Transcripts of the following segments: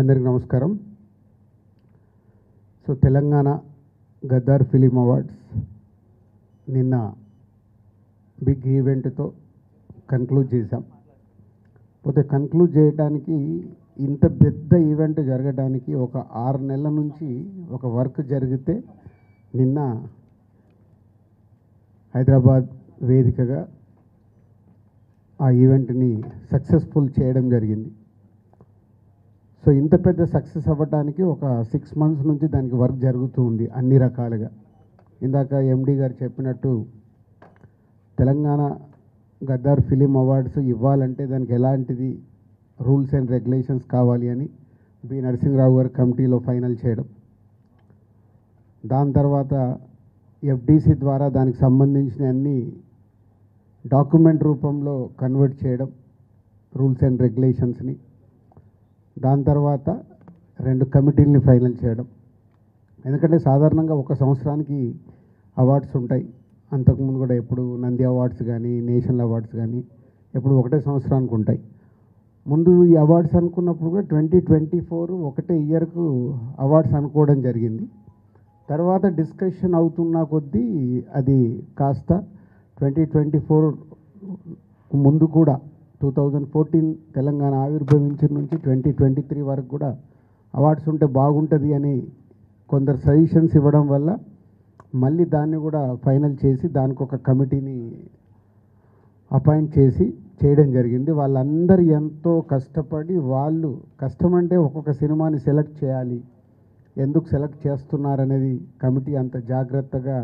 అందరికీ నమస్కారం. So Telangana Gaddar film awards నిన్న బిగ్ ఈవెంట్తో కన్క్లూడ్ చేశాం. పోతే కన్క్లూడ్ చేయడానికి ఇంత పెద్ద ఈవెంట్ జరగడానికి ఒక 6 నెలల నుంచి ఒక వర్క్ జరిగితే నిన్న హైదరాబాద్ వేదికగా ఆ ఈవెంట్ని సక్సెస్ఫుల్ చేయడం జరిగింది. సో ఇంత పెద్ద సక్సెస్ అవ్వడానికి ఒక 6 మంత్స్ నుంచి దానికి వర్క్ జరుగుతూ ఉంది అన్ని రకాలుగా. ఇందాక ఎండి గారు చెప్పినట్టు తెలంగాణ గద్దర్ ఫిలిం అవార్డ్స్ ఇవ్వాలంటే దానికి ఎలాంటిది రూల్స్ అండ్ రెగ్యులేషన్స్ కావాలి అని బి నరసింహరావు గారు కమిటీలో ఫైనల్ చేయడం, దాని తర్వాత ఎఫ్డిసి ద్వారా దానికి సంబంధించిన అన్ని డాక్యుమెంట్ రూపంలో కన్వర్ట్ చేయడం రూల్స్ అండ్ రెగ్యులేషన్స్ని, దాని తర్వాత 2 కమిటీలని ఫైనల్ చేయడం. ఎందుకంటే సాధారణంగా ఒక సంవత్సరానికి అవార్డ్స్ ఉంటాయి. అంతకుముందు కూడా ఎప్పుడు నంది అవార్డ్స్ కానీ నేషనల్ అవార్డ్స్ కానీ ఎప్పుడు ఒకటే సంవత్సరానికి ఉంటాయి. ముందు ఈ అవార్డ్స్ అనుకున్నప్పుడు కూడా 2024 ఒకటే ఇయర్కు అవార్డ్స్ అనుకోవడం జరిగింది. తర్వాత డిస్కషన్ అవుతున్న కొద్దీ అది కాస్త 2024 ముందు కూడా 2014 తెలంగాణ ఆవిర్భవించిన నుంచి 2023 వరకు కూడా అవార్డ్స్ ఉంటే బాగుంటుంది అని కొందరు సజెషన్స్ ఇవ్వడం వల్ల మళ్ళీ దాన్ని కూడా ఫైనల్ చేసి దానికి ఒక కమిటీని అపాయింట్ చేసి చేయడం జరిగింది. వాళ్ళందరూ ఎంతో కష్టపడి, వాళ్ళు కష్టమంటే ఒక్కొక్క సినిమాని సెలెక్ట్ చేయాలి, ఎందుకు సెలెక్ట్ చేస్తున్నారనేది కమిటీ అంత జాగ్రత్తగా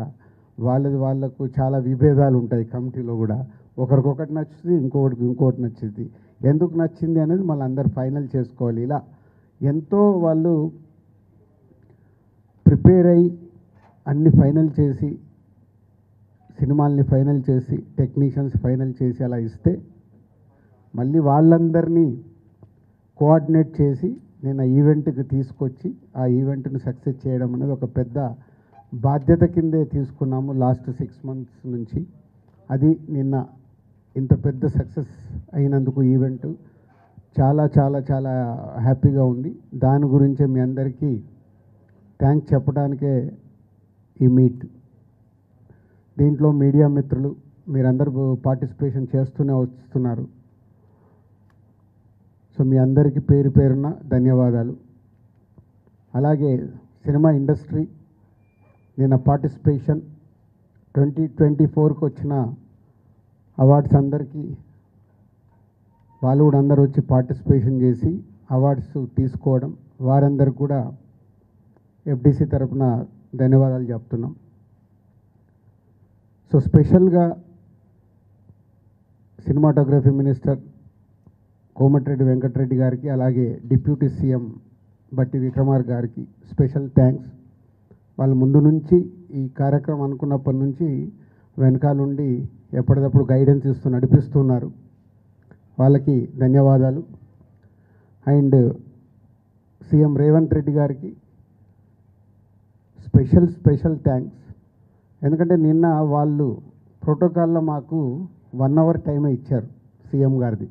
వాళ్ళకు చాలా విభేదాలు ఉంటాయి కమిటీలో కూడా. ఒకరికొకటి నచ్చుతుంది, ఇంకోటి నచ్చుతుంది. ఎందుకు నచ్చింది అనేది మళ్ళీ అందరు ఫైనల్ చేసుకోవాలి. ఇలా ఎంతో వాళ్ళు ప్రిపేర్ అయ్యి అన్ని ఫైనల్ చేసి, సినిమాల్ని ఫైనల్ చేసి, టెక్నీషియన్స్ ఫైనల్ చేసి అలా ఇస్తే మళ్ళీ వాళ్ళందరినీ కోఆర్డినేట్ చేసి నేను ఈవెంట్కి తీసుకొచ్చి ఆ ఈవెంట్ని సక్సెస్ చేయడం అనేది ఒక పెద్ద బాధ్యత కిందే తీసుకున్నాము లాస్ట్ 6 మంత్స్ నుంచి. అది నిన్న ఇంత పెద్ద సక్సెస్ అయినందుకు ఈవెంట్ చాలా చాలా చాలా హ్యాపీగా ఉంది. దాని గురించే మీ అందరికీ థ్యాంక్స్ చెప్పడానికే ఈ మీట్. దీంట్లో మీడియా మిత్రులు మీరందరూ పార్టిసిపేషన్ చేస్తూనే వస్తున్నారు. సో మీ అందరికీ పేరు పేరున ధన్యవాదాలు. అలాగే సినిమా ఇండస్ట్రీ నిన్న పార్టిసిపేషన్ 2024కి వచ్చిన అవార్డ్స్ అందరికీ వాళ్ళు కూడా అందరూ వచ్చి పార్టిసిపేషన్ చేసి అవార్డ్స్ తీసుకోవడం, వారందరికి కూడా ఎఫ్డిసి తరఫున ధన్యవాదాలు చెప్తున్నాం. సో స్పెషల్గా సినిమాటోగ్రఫీ మినిస్టర్ కోమటిరెడ్డి వెంకటరెడ్డి గారికి, అలాగే డిప్యూటీ సీఎం బట్టి విక్రమార్ గారికి స్పెషల్ థ్యాంక్స్. వాళ్ళు ముందు నుంచి ఈ కార్యక్రమం అనుకున్నప్పటి నుంచి వెనకాలండి ఎప్పటికప్పుడు గైడెన్స్ ఇస్తూ నడిపిస్తున్నారు. వాళ్ళకి ధన్యవాదాలు. అండ్ సీఎం రేవంత్ రెడ్డి గారికి స్పెషల్ థ్యాంక్స్. ఎందుకంటే నిన్న వాళ్ళు ప్రోటోకాల్లో మాకు 1 అవర్ టైమే ఇచ్చారు సీఎం గారిది.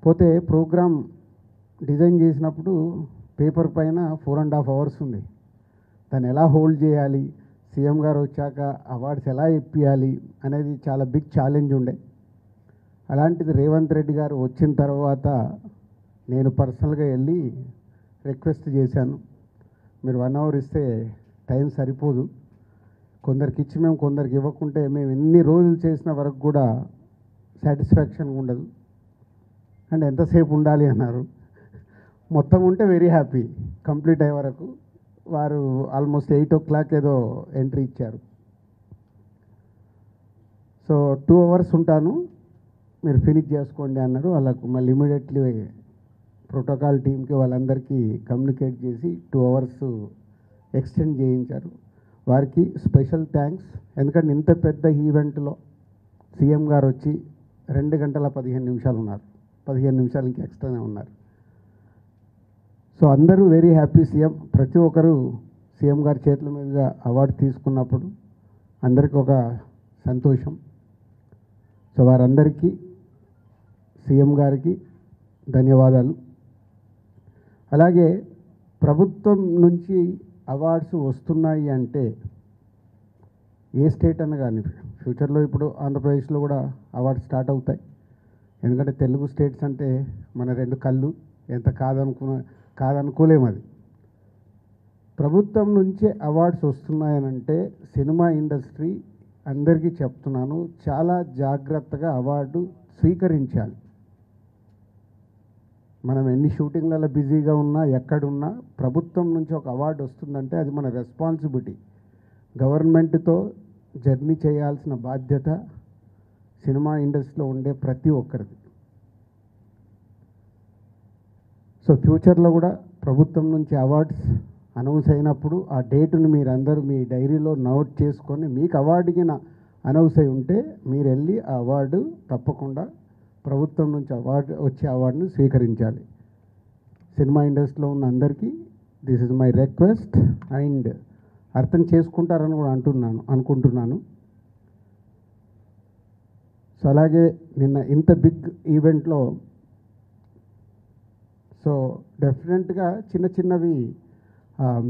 పోతే ప్రోగ్రామ్ డిజైన్ చేసినప్పుడు పేపర్ పైన 4.5 అవర్స్ ఉంది. దాన్ని ఎలా హోల్డ్ చేయాలి, సీఎం గారు వచ్చాక అవార్డ్స్ ఎలా ఇప్పియాలి అనేది చాలా బిగ్ ఛాలెంజ్ ఉండే. అలాంటిది రేవంత్ రెడ్డి గారు వచ్చిన తర్వాత నేను పర్సనల్గా వెళ్ళి రిక్వెస్ట్ చేశాను, మీరు 1 అవర్ ఇస్తే టైం సరిపోదు, కొందరికి ఇచ్చి మేము కొందరికి ఇవ్వకుంటే మేము ఎన్ని రోజులు చేసిన వరకు కూడా సాటిస్ఫాక్షన్ ఉండదు అండ్ ఎంతసేపు ఉండాలి అన్నారు. మొత్తం ఉంటే వెరీ హ్యాపీ, కంప్లీట్ అయ్యే వరకు. వారు ఆల్మోస్ట్ 8 o'clock ఏదో ఎంట్రీ ఇచ్చారు. సో 2 అవర్స్ ఉంటాను, మీరు ఫినిష్ చేసుకోండి అన్నారు. వాళ్ళకు మళ్ళీ ఇమీడియట్లీ ప్రోటోకాల్ టీంకి వాళ్ళందరికీ కమ్యూనికేట్ చేసి 2 అవర్స్ ఎక్స్టెండ్ చేయించారు. వారికి స్పెషల్ థ్యాంక్స్. ఎందుకంటే ఇంత పెద్ద ఈవెంట్లో సీఎం గారు వచ్చి 2 గంటల 15 నిమిషాలు ఉన్నారు, 15 నిమిషాలు ఇంకా ఎక్స్ట్రానే ఉన్నారు. సో అందరూ వెరీ హ్యాపీ. సీఎం ప్రతి ఒక్కరు సీఎం గారి చేతుల మీదుగా అవార్డు తీసుకున్నప్పుడు అందరికీ ఒక సంతోషం. సో వారందరికీ సీఎం గారికి ధన్యవాదాలు. అలాగే ప్రభుత్వం నుంచి అవార్డ్స్ వస్తున్నాయి అంటే ఏ స్టేట్ అన్న కానీ ఫ్యూచర్లో ఇప్పుడు ఆంధ్రప్రదేశ్లో కూడా అవార్డ్స్ స్టార్ట్ అవుతాయి. ఎందుకంటే తెలుగు స్టేట్స్ అంటే మన రెండు కళ్ళు, ఎంత కాదనుకోలేము. అది ప్రభుత్వం నుంచే అవార్డ్స్ వస్తున్నాయనంటే సినిమా ఇండస్ట్రీ అందరికీ చెప్తున్నాను, చాలా జాగ్రత్తగా అవార్డు స్వీకరించాలి. మనం ఎన్ని షూటింగ్లలో బిజీగా ఉన్నా, ఎక్కడున్నా ప్రభుత్వం నుంచి ఒక అవార్డు వస్తుందంటే అది మన రెస్పాన్సిబిలిటీ. గవర్నమెంట్తో జర్నీ చేయాల్సిన బాధ్యత సినిమా ఇండస్ట్రీలో ఉండే ప్రతి ఒక్కరిది. సో ఫ్యూచర్లో కూడా ప్రభుత్వం నుంచి అవార్డ్స్ అనౌన్స్ అయినప్పుడు ఆ డేటును మీరందరూ మీ డైరీలో నోట్ చేసుకొని మీకు అవార్డుకి అనౌన్స్ అయి ఉంటే మీరు వెళ్ళి ఆ అవార్డు తప్పకుండా ప్రభుత్వం నుంచి వచ్చే అవార్డును స్వీకరించాలి. సినిమా ఇండస్ట్రీలో ఉన్న అందరికీ this is my request and అర్థం చేసుకుంటారని కూడా అనుకుంటున్నాను. సో అలాగే నిన్న ఇంత బిగ్ ఈవెంట్లో సో డెఫినెట్గా చిన్నవి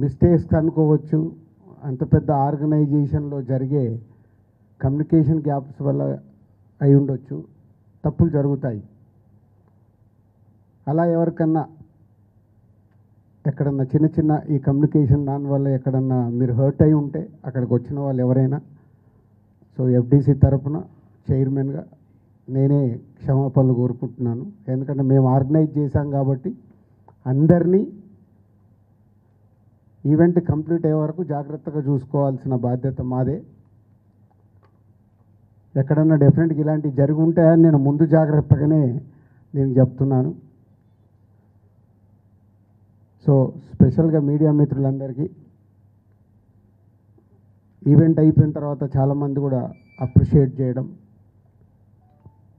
మిస్టేక్స్ అనుకోవచ్చు. అంత పెద్ద ఆర్గనైజేషన్లో జరిగే కమ్యూనికేషన్ గ్యాప్స్ వల్ల అయి ఉండొచ్చు, తప్పులు జరుగుతాయి. అలా ఎవరికన్నా ఎక్కడన్నా చిన్న ఈ కమ్యూనికేషన్ దానివల్ల ఎక్కడన్నా మీరు హర్ట్ అయి ఉంటే అక్కడికి వచ్చిన వాళ్ళు ఎవరైనా సో ఎఫ్డీసీ తరఫున చైర్మన్గా నేనే క్షమాపణలు కోరుకుంటున్నాను. ఎందుకంటే మేము ఆర్గనైజ్ చేశాం కాబట్టి అందరినీ ఈవెంట్ కంప్లీట్ అయ్యే వరకు జాగ్రత్తగా చూసుకోవాల్సిన బాధ్యత మాదే. ఎక్కడన్నా డెఫినెట్గా ఇలాంటివి జరిగి ఉంటాయని నేను ముందు జాగ్రత్తగానే నేను చెప్తున్నాను. సో స్పెషల్గా మీడియా మిత్రులందరికీ ఈవెంట్ అయిపోయిన తర్వాత చాలామంది కూడా అప్రిషియేట్ చేయడం,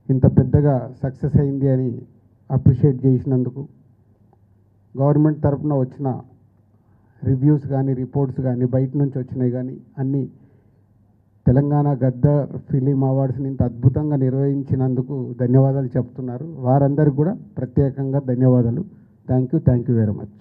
ఇంత పెద్దగా సక్సెస్ అయింది అని అప్రిషియేట్ చేసినందుకు, గవర్నమెంట్ తరఫున వచ్చిన రివ్యూస్ కానీ రిపోర్ట్స్ కానీ బయట నుంచి వచ్చినాయి కానీ అన్నీ తెలంగాణ గద్దర్ ఫిలిం అవార్డ్స్ని ఇంత అద్భుతంగా నిర్వహించినందుకు ధన్యవాదాలు చెప్తున్నారు. వారందరికీ కూడా ప్రత్యేకంగా ధన్యవాదాలు. Thank you very much.